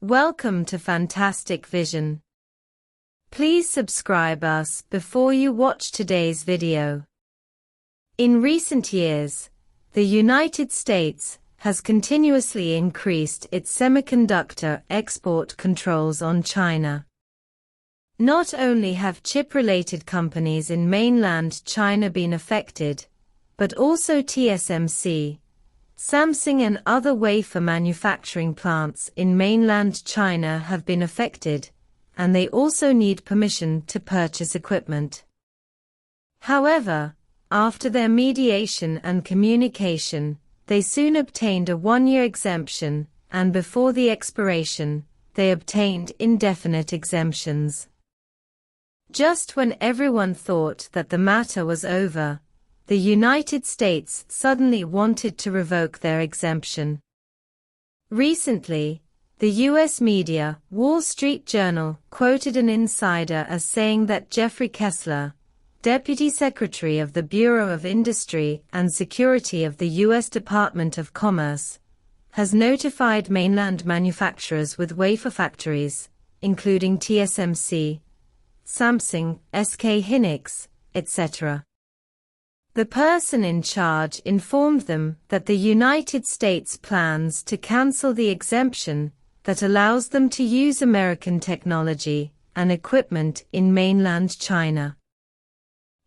Welcome to Fantastic Vision. Please subscribe us before you watch today's video. In recent years, the United States has continuously increased its semiconductor export controls on China. Not only have chip-related companies in mainland China been affected, but also TSMC, Samsung and other wafer manufacturing plants in mainland China have been affected, and they also need permission to purchase equipment. However, after their mediation and communication, they soon obtained a one-year exemption, and before the expiration, they obtained indefinite exemptions. Just when everyone thought that the matter was over, the United States suddenly wanted to revoke their exemption. Recently, the U.S. media, Wall Street Journal, quoted an insider as saying that Jeffrey Kessler, Deputy Secretary of the Bureau of Industry and Security of the U.S. Department of Commerce, has notified mainland manufacturers with wafer factories, including TSMC, Samsung, SK Hynix, etc. The person in charge informed them that the United States plans to cancel the exemption that allows them to use American technology and equipment in mainland China.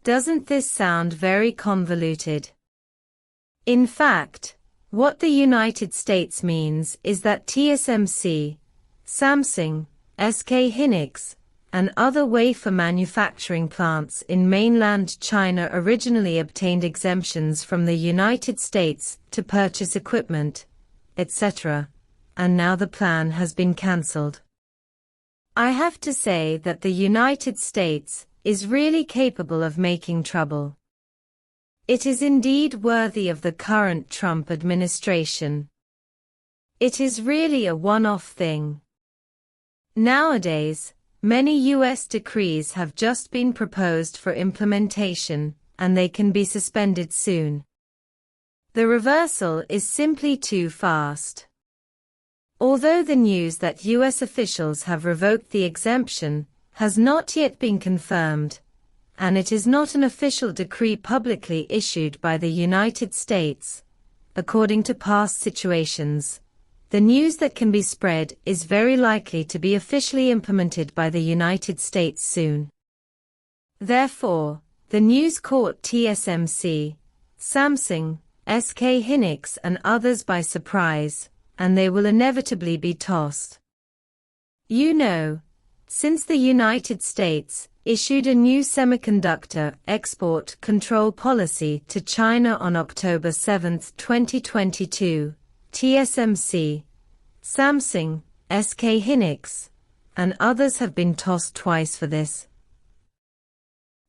Doesn't this sound very convoluted? In fact, what the United States means is that TSMC, Samsung, SK Hynix, and other wafer manufacturing plants in mainland China originally obtained exemptions from the United States to purchase equipment, etc., and now the plan has been cancelled. I have to say that the United States is really capable of making trouble. It is indeed worthy of the current Trump administration. It is really a one-off thing. Nowadays, many U.S. decrees have just been proposed for implementation, and they can be suspended soon. The reversal is simply too fast. Although the news that U.S. officials have revoked the exemption has not yet been confirmed, and it is not an official decree publicly issued by the United States, according to past situations, the news that can be spread is very likely to be officially implemented by the United States soon. Therefore, the news caught TSMC, Samsung, SK Hynix and others by surprise, and they will inevitably be tossed. You know, since the United States issued a new semiconductor export control policy to China on October 7, 2022, TSMC, Samsung, SK Hynix, and others have been tossed twice for this.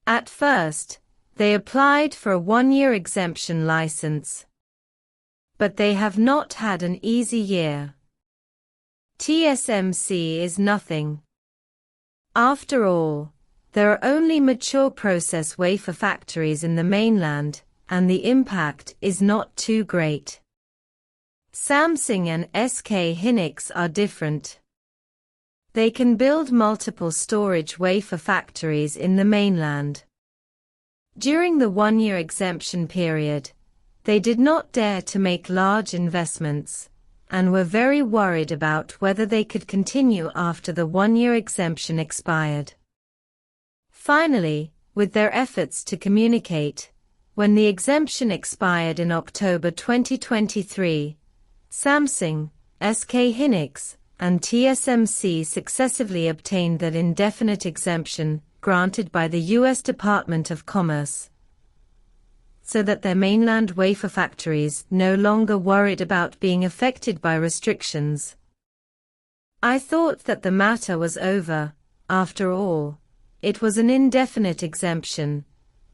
At first, they applied for a one-year exemption license. But they have not had an easy year. TSMC is nothing. After all, there are only mature process wafer factories in the mainland, and the impact is not too great. Samsung and SK Hynix are different. They can build multiple storage wafer factories in the mainland. During the one-year exemption period, they did not dare to make large investments, and were very worried about whether they could continue after the one-year exemption expired. Finally, with their efforts to communicate, when the exemption expired in October 2023, Samsung, SK Hynix, and TSMC successively obtained that indefinite exemption granted by the U.S. Department of Commerce, so that their mainland wafer factories no longer worried about being affected by restrictions. I thought that the matter was over. After all, it was an indefinite exemption,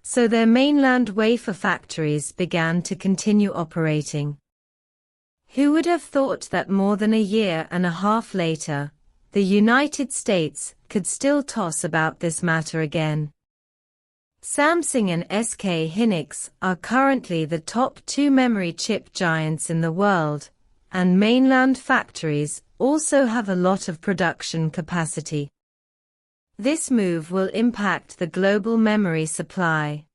so their mainland wafer factories began to continue operating. Who would have thought that more than a year and a half later, the United States could still toss about this matter again? Samsung and SK Hynix are currently the top two memory chip giants in the world, and mainland factories also have a lot of production capacity. This move will impact the global memory supply.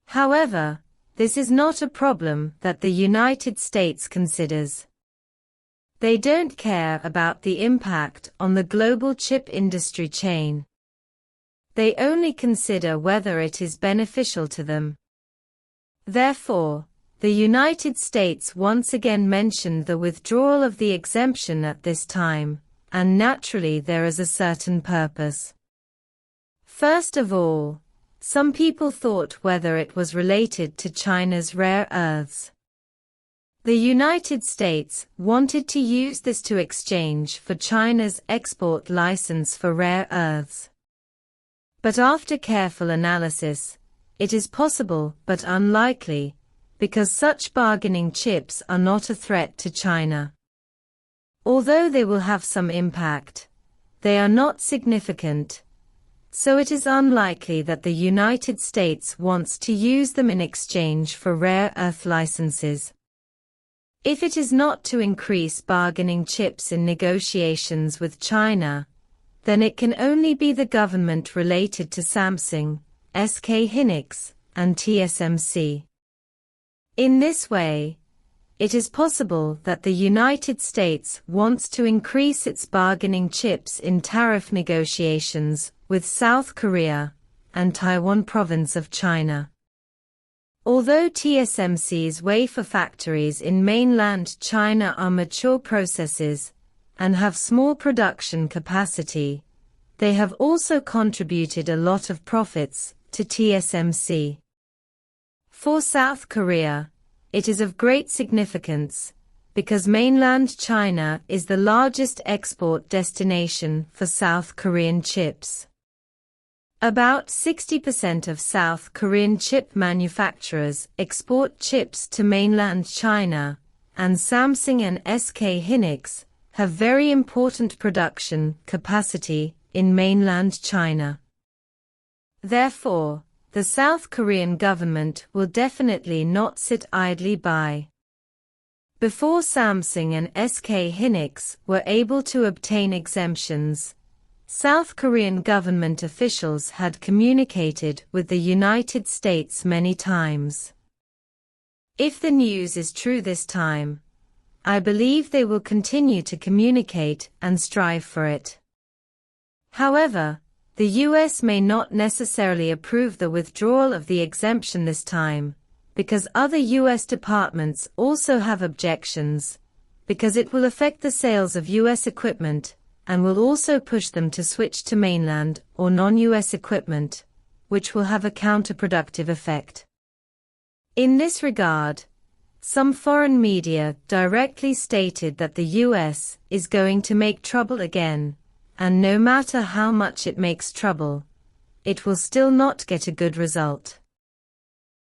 However, this is not a problem that the United States considers. They don't care about the impact on the global chip industry chain. They only consider whether it is beneficial to them. Therefore, the United States once again mentioned the withdrawal of the exemption at this time, and naturally there is a certain purpose. First of all, some people thought whether it was related to China's rare earths. The United States wanted to use this to exchange for China's export license for rare earths. But after careful analysis, it is possible but unlikely, because such bargaining chips are not a threat to China. Although they will have some impact, they are not significant, so it is unlikely that the United States wants to use them in exchange for rare earth licenses. If it is not to increase bargaining chips in negotiations with China, then it can only be the government related to Samsung, SK Hynix, and TSMC. In this way, it is possible that the United States wants to increase its bargaining chips in tariff negotiations with South Korea and Taiwan province of China. Although TSMC's wafer factories in mainland China are mature processes and have small production capacity, they have also contributed a lot of profits to TSMC. For South Korea, it is of great significance, because mainland China is the largest export destination for South Korean chips. About 60% of South Korean chip manufacturers export chips to mainland China, and Samsung and SK Hynix have very important production capacity in mainland China. Therefore, the South Korean government will definitely not sit idly by. Before Samsung and SK Hynix were able to obtain exemptions, South Korean government officials had communicated with the United States many times. If the news is true this time, I believe they will continue to communicate and strive for it. However, the US may not necessarily approve the withdrawal of the exemption this time, because other US departments also have objections, because it will affect the sales of US equipment, and will also push them to switch to mainland or non-US equipment, which will have a counterproductive effect. In this regard, some foreign media directly stated that the US is going to make trouble again, and no matter how much it makes trouble, it will still not get a good result.